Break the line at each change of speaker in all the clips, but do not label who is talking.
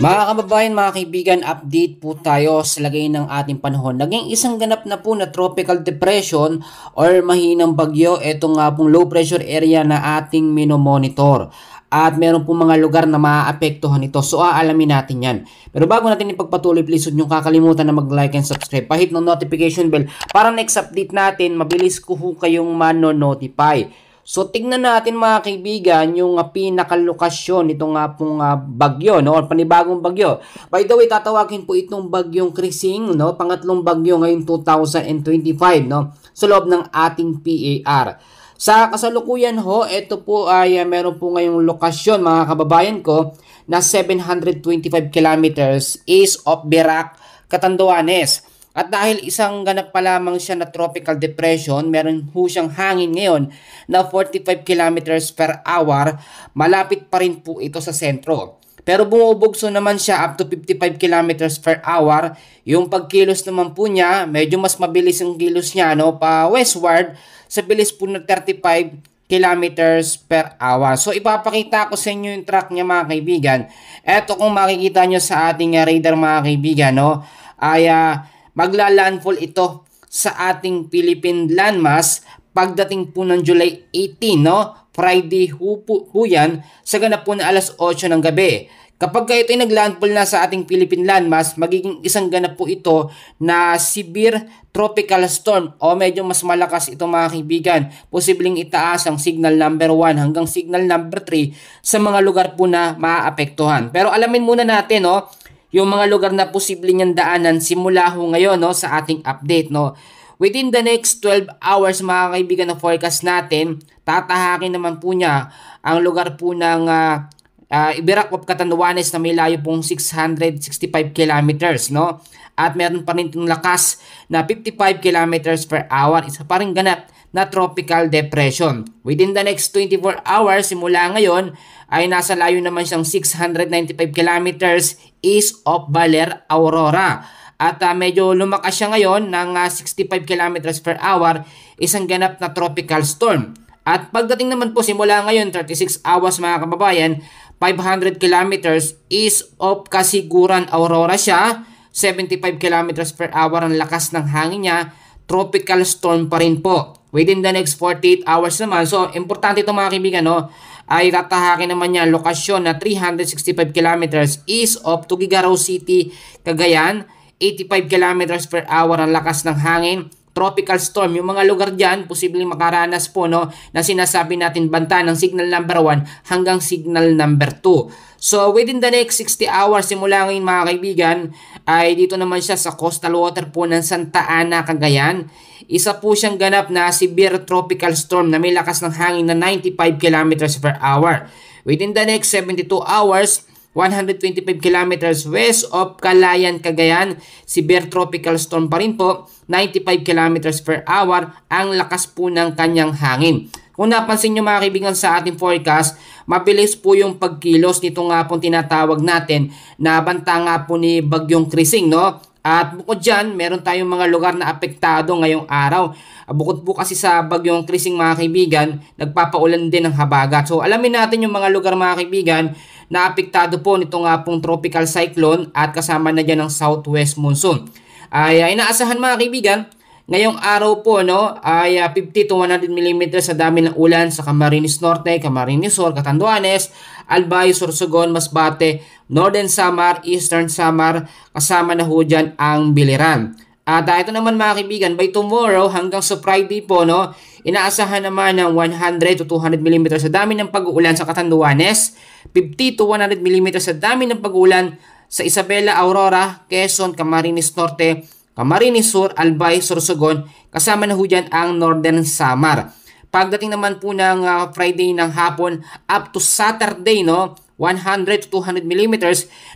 Mga kababayan, mga kaibigan, update po tayo sa lagay ng ating panahon. Naging isang ganap na po na tropical depression or mahinang bagyo. Ito nga pong low pressure area na ating minomonitor. At meron po mga lugar na maaapektuhan ito. So aalamin natin yan. Pero bago natin ipagpatuloy, please huwag niyong kakalimutan na mag-like and subscribe. Pahit ng notification bell para next update natin, mabilis ko ho kayong mano-notify. So tingnan natin mga kaibigan yung pinakalokasyon nito nga pong bagyo, no, or panibagong bagyo. By the way, tatawagin po itong bagyong Krising, no, pangatlong bagyo ngayong 2025, no, sa loob ng ating PAR. Sa kasalukuyan ho, ito po ay meron po ngayong lokasyon mga kababayan ko na 725 kilometers east of Verac, Catanduanes. At dahil isang ganap pa lamang siya na tropical depression, meron ho siyang hangin ngayon na 45 kilometers per hour, malapit pa rin po ito sa sentro. Pero bumubugso naman siya up to 55 kilometers per hour. Yung pagkilos naman po niya, medyo mas mabilis yung kilos niya, no, pa westward sa bilis po na 35 kilometers per hour. So ipapakita ko sa inyo yung track niya mga kaibigan. Eto kung makikita nyo sa ating radar mga kaibigan, no, ay magla-landfall ito sa ating Philippine landmass pagdating po ng July 18, no? Friday po yan sa ganap po na alas 8 ng gabi. Kapag ito ay nag-landfall na sa ating Philippine landmass, magiging isang ganap po ito na severe tropical storm o medyo mas malakas ito mga kaibigan. Posibleng itaas ang signal number 1 hanggang signal number 3 sa mga lugar po na maaapektuhan. Pero alamin muna natin, no, yung mga lugar na posible niyang daanan simula ho ngayon, no, sa ating update, no. Within the next 12 hours mga kaibigan na forecast natin, tatahakin naman po niya ang lugar po ng Verac of Catanduanes na may layo pong 665 kilometers, no. At meron pa rin itong lakas na 55 kilometers per hour. Isa pa rin ganap na tropical depression. Within the next 24 hours simula ngayon ay nasa layo naman siyang 695 kilometers east of Baler, Aurora. At medyo lumakas siya ngayon ng 65 kilometers per hour, isang ganap na tropical storm. At pagdating naman po simula ngayon 36 hours mga kababayan, 500 kilometers east of Casiguran, Aurora siya, 75 kilometers per hour ang lakas ng hangin niya, tropical storm pa rin po. Within the next 48 hours naman, so importante ito mga kaibigan, no, ay tatahakin naman niya lokasyon na 365 kilometers east of Tuguegarao City, Cagayan, 85 kilometers per hour ang lakas ng hangin, tropical storm. Yung mga lugar dyan, posibleng makaranas po, no, na sinasabi natin banta ng signal number 1 hanggang signal number 2. So within the next 60 hours simula ngayon mga kaibigan, ay dito naman siya sa coastal water po ng Santa Ana, Cagayan. Isa po siyang ganap na severe tropical storm na may lakas ng hangin na 95 kilometers per hour. Within the next 72 hours, 125 kilometers west of Calayan, Cagayan, severe tropical storm pa rin po, 95 kilometers per hour ang lakas po ng kanyang hangin. Kung napansin nyo mga kaibigan sa ating forecast, mabilis po yung pagkilos nito nga pong tinatawag natin na banta nga po ni Bagyong Krising, no? At bukod dyan, meron tayong mga lugar na apektado ngayong araw. Bukod po kasi sa Bagyong Krising mga kaibigan, nagpapaulan din ng habagat. So alamin natin yung mga lugar mga kaibigan na apektado po nito nga pong tropical cyclone at kasama na dyan ng southwest monsoon. Ay inaasahan mga kaibigan, ngayong araw po, no, ay 50 to 100 mm sa dami ng ulan sa Camarines Norte, Camarines Sur, Catanduanes, Albay, Sorsogon, Masbate, Northern Samar, Eastern Samar, kasama na ho dyan ang Biliran. At ito naman mga kaibigan, by tomorrow hanggang sa Friday po, no, inaasahan naman ng 100 to 200 mm sa dami ng pag-uulan sa Catanduanes, 50 to 100 mm sa dami ng pag-uulan sa Isabela, Aurora, Quezon, Camarines Norte, Camarines Sur, Albay, Sorsogon, kasama na ho dyan ang Northern Samar. Pagdating naman po ng Friday ng hapon up to Saturday, no, 100 to 200 mm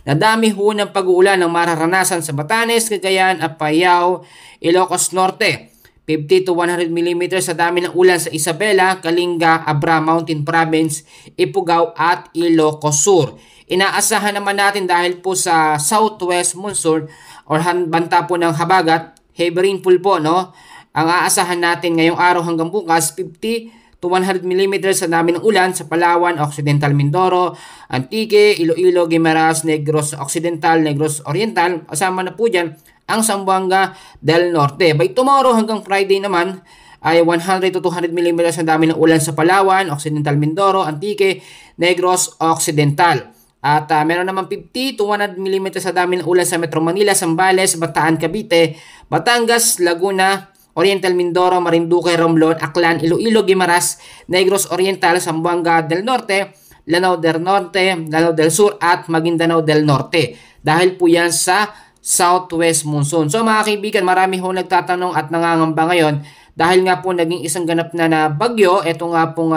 na dami ho ng pag-uulan ng mararanasan sa Batanes, Cagayan, Apayao, Ilocos Norte. 50 to 100 mm sa dami ng ulan sa Isabela, Kalinga, Abra Mountain Province, Ifugao at Ilocos Sur. Inaasahan naman natin dahil po sa southwest monsoon or banta po ng habagat, heavy rainfall po, no? Ang aasahan natin ngayong araw hanggang bukas, 50 to to 100 mm sa dami ng ulan sa Palawan, Occidental Mindoro, Antique, Iloilo, Guimaras, Negros Occidental, Negros Oriental. Kasama na po dyan ang Zamboanga del Norte. By tomorrow hanggang Friday naman ay 100 to 200 mm sa dami ng ulan sa Palawan, Occidental Mindoro, Antique, Negros Occidental. At meron naman 50 to 100 mm sa dami ng ulan sa Metro Manila, Zambales, Bataan, Cavite, Batangas, Laguna, Oriental Mindoro, Marinduque, Romblon, Aklan, Iloilo, Guimaras, Negros Oriental, Zamboanga del Norte, Lanao del Norte, Lanao del Sur at Maguindanao del Norte. Dahil po yan sa southwest monsoon. So mga kaibigan, marami ho nagtatanong at nangangamba ngayon dahil nga po naging isang ganap na bagyo, ito nga pong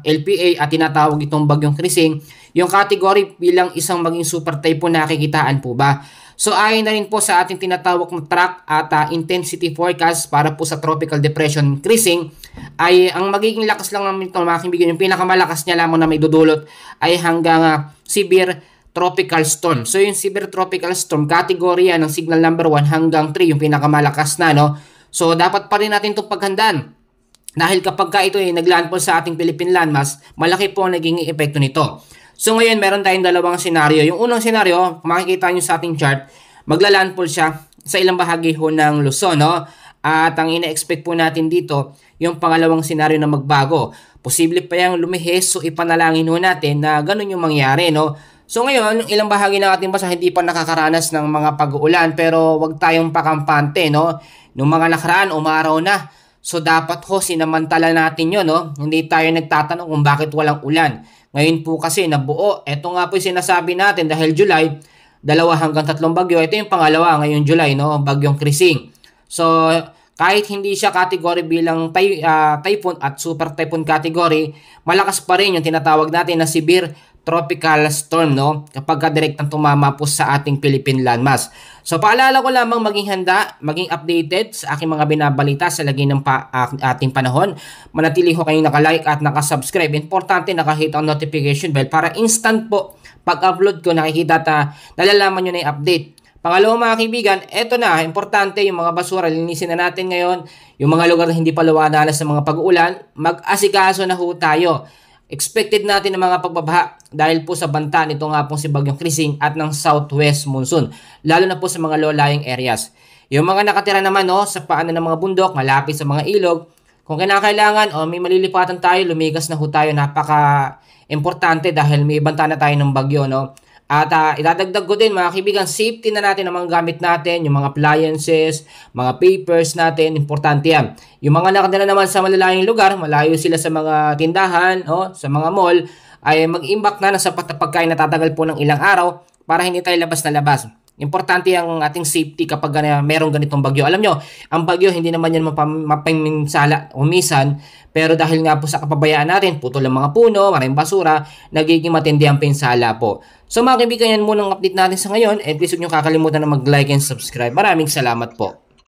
LPA at tinatawag itong bagyong Krising, yung category bilang isang maging super typhoon nakikitaan po ba? So ayon na rin po sa ating tinatawag na track at intensity forecast para po sa Tropical Depression Krising ay ang magiging lakas lang namin ito mga kaibigan, yung pinakamalakas niya lamang na may dudulot ay hanggang severe tropical storm. So yung severe tropical storm category yan ng signal number 1 hanggang 3 yung pinakamalakas na, no? So dapat pa rin natin itong paghandaan dahil kapag ka ito ay naglandfall sa ating Philippine landmass, malaki po ang naging epekto nito. So ngayon, meron tayong dalawang senaryo. Yung unang senaryo, makikita nyo sa ating chart, maglalandfall siya sa ilang bahagi ho ng Luzon, no? At ang ina-expect po natin dito, yung pangalawang senaryo na magbago. Posible pa yung lumihis, so ipanalangin ho natin na ganun yung mangyari, no? So ngayon, ilang bahagi ng ating bansa hindi pa nakakaranas ng mga pag-uulan, pero wag tayong pakampante, no? Nung mga nakaraan, umaraw na. So dapat ho, sinamantala natin yun, no? Hindi tayo nagtatanong kung bakit walang ulan. Ngayon po kasi nabuo, ito nga po yung sinasabi natin dahil July, 2 hanggang 3 bagyo. Ito yung pangalawa ngayong July, no? Bagyong Krising. So kahit hindi siya category bilang typhoon at super typhoon category, malakas pa rin yung tinatawag natin na severe tropical storm, no? Kapag direktang tumama po sa ating Philippine landmass. So paalala ko lamang maging handa, maging updated sa aking mga binabalita sa lagay ng ating panahon. Manatili ho kayong nakalike at nakasubscribe. Importante nakahit ang notification bell para instant po pag-upload ko nakikita at nalalaman nyo na yung update. Pangalawa mga kaibigan, eto na, importante yung mga basura, linisin na natin ngayon. Yung mga lugar na hindi pa luwadalas sa mga pag-uulan, mag-asikaso na ho tayo. Expected natin ng mga pagbabaha dahil po sa banta nito nga pong si Bagyong Krising at ng southwest monsoon, lalo na po sa mga low-lying areas. Yung mga nakatira naman sa paanan ng mga bundok, malapit sa mga ilog, kung kinakailangan may malilipatan tayo, lumigas na ho tayo, napaka-importante dahil may banta na tayo ng bagyo, no? At idadagdag ko din mga kaibigan, safety na natin ang mga gamit natin, yung mga appliances, mga papers natin, importante yan. Yung mga nakatira naman sa malalayong lugar, malayo sila sa mga tindahan, sa mga mall, ay mag-imbak na ng sapat na pagkain na tatagal po ng ilang araw para hindi tayo labas na labas. Importante ang ating safety kapag merong ganitong bagyo. Alam nyo, ang bagyo hindi naman yan mapaminsala o misan, pero dahil nga po sa kapabayaan natin, putol ang mga puno, maraming basura, nagiging matindi ang pinsala po. So mga kaibigan, yan muna ang update natin sa ngayon, and please huwag nyo kakalimutan na mag-like and subscribe. Maraming salamat po.